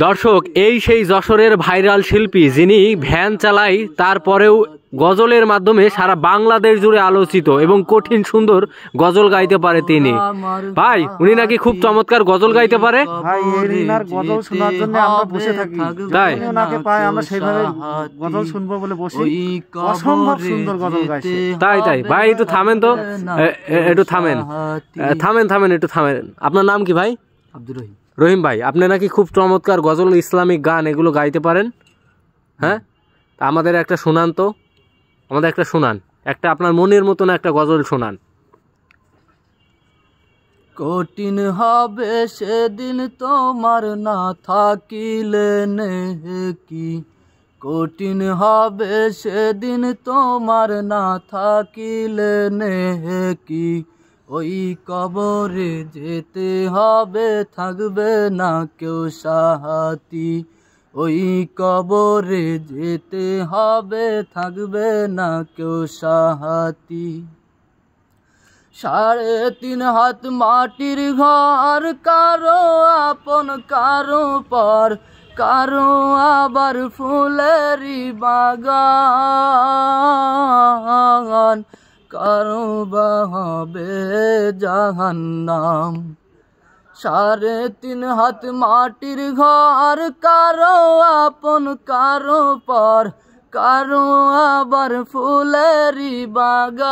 দর্শক, এই সেই যশোরের ভাইরাল শিল্পী যিনি ভ্যান চালায়, তারপরেও গজলের মাধ্যমে সারা বাংলাদেশ জুড়ে আলোচিত এবং কঠিন সুন্দর গজল গাইতে পারে তিনি। ভাই, উনি নাকি খুব চমৎকার গজল গাইতে পারে। ভাই, এরিনার গজল শোনার জন্য আমরা বসে থাকি, তাই ওনাকে পাই আমরা সেইভাবে গজল শুনবো বলে বসি। অসম্ভব সুন্দর গজল গাইছে। তাই ভাই, একটু থামেন তো, একটু থামেন। একটু থামেন। আপনার নাম কি ভাই? আব্দুর রহিম। রহিম ভাই, আপনি নাকি খুব চমৎকার গজল, ইসলামিক গান এগুলো গাইতে পারেন। হ্যাঁ, আমাদের একটা শোনান তো, একটা আপনার মনের মতন একটা গজল শোনান। কঠিন হবে সেদিন তোমার না থাকিলে নেকি, কঠিন হবে সেদিন তোমার না থাকিলে নেকি, ওই কবরে যেতে হবে থাকবে না কেউ সাহাতি, ওই কবরে যেতে হবে থাকবে না কেউ সাহাতি। 3.5 হাত মাটির ঘর, কারো আপন কারো পর, কারো আবার ফুলেরই বাগান, কারো বা হবে জাহান্নাম। 3.5 হাত মাটির ঘর, কারো আপন কারো পর, কারো আবার ফুলেরই বাগান,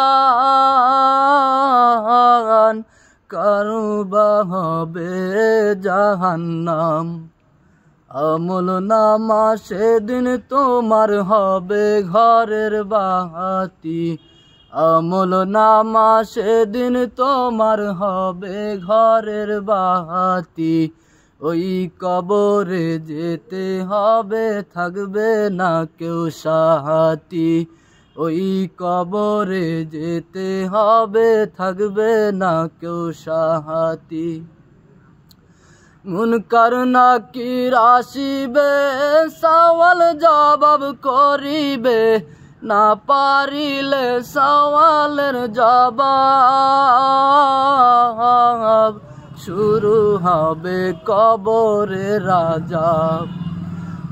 কারো বা হবে জাহান্নাম। আমল নামা সেদিন তোমার হবে ঘরের বাতি, আমল নামা সেদিন তোমার হবে ঘরের বাতি, ওই কবরে যেতে হবে থাকবে না কেউ সাহাতি, ওই কবরে যেতে হবে থাকবে না কেউ সাহাতি। মুনকার নাকির আসিবে, সওয়াল জবাব করিবে, না পারিলে সওয়ালের জবাব, শুরু হবে কবরে রাজাব।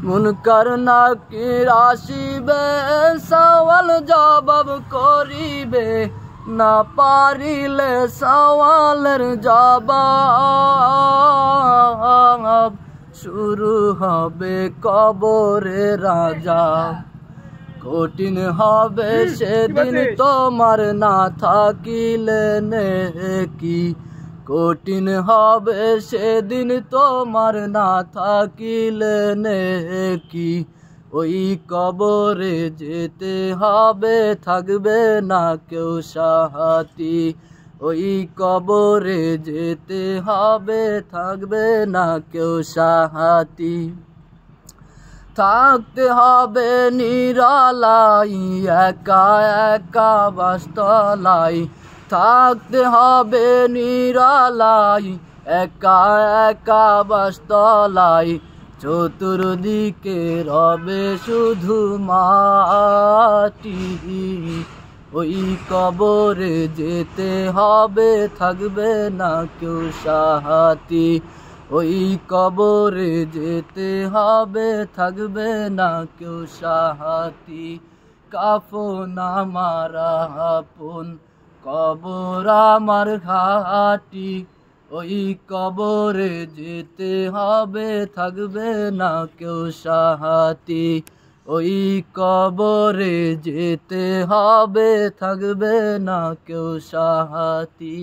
মুনকার নাকির আসিবে, সওয়াল জবাব করিবে, না পারিলে সওয়ালের জবাব, শুরু হবে কবরে রাজাব। কঠিন হবে সেদিন তোমার না থাকিলে নেকি, কঠিন হবে সেদিন তোমার না থাকিলে নেকি, ওই কবরে যেতে হবে থাকবে না কেউ সাহাতি, ওই কবরে যেতে হবে থাকবে না কেউ সাহাতি। থাকতে হবে নিরালাই একা একা বাসতলাই, থাকতে হবে নিরালাই একা একা বাসতলাই, চতুর্দিকে রবে শুধু মাটি, ওই কবরে যেতে হবে থাকবে না কেউ সাহাতি, ওই কবরে যেতে হবে থাকবে না কেউ সাহাতি। কাফন আমার আপন, কবর আমার ঘাটি, ওই কবরে যেতে হবে থাকবে না কেউ সাহাতি, ওই কবরে যেতে হবে থাকবে না কেউ সাহাতি।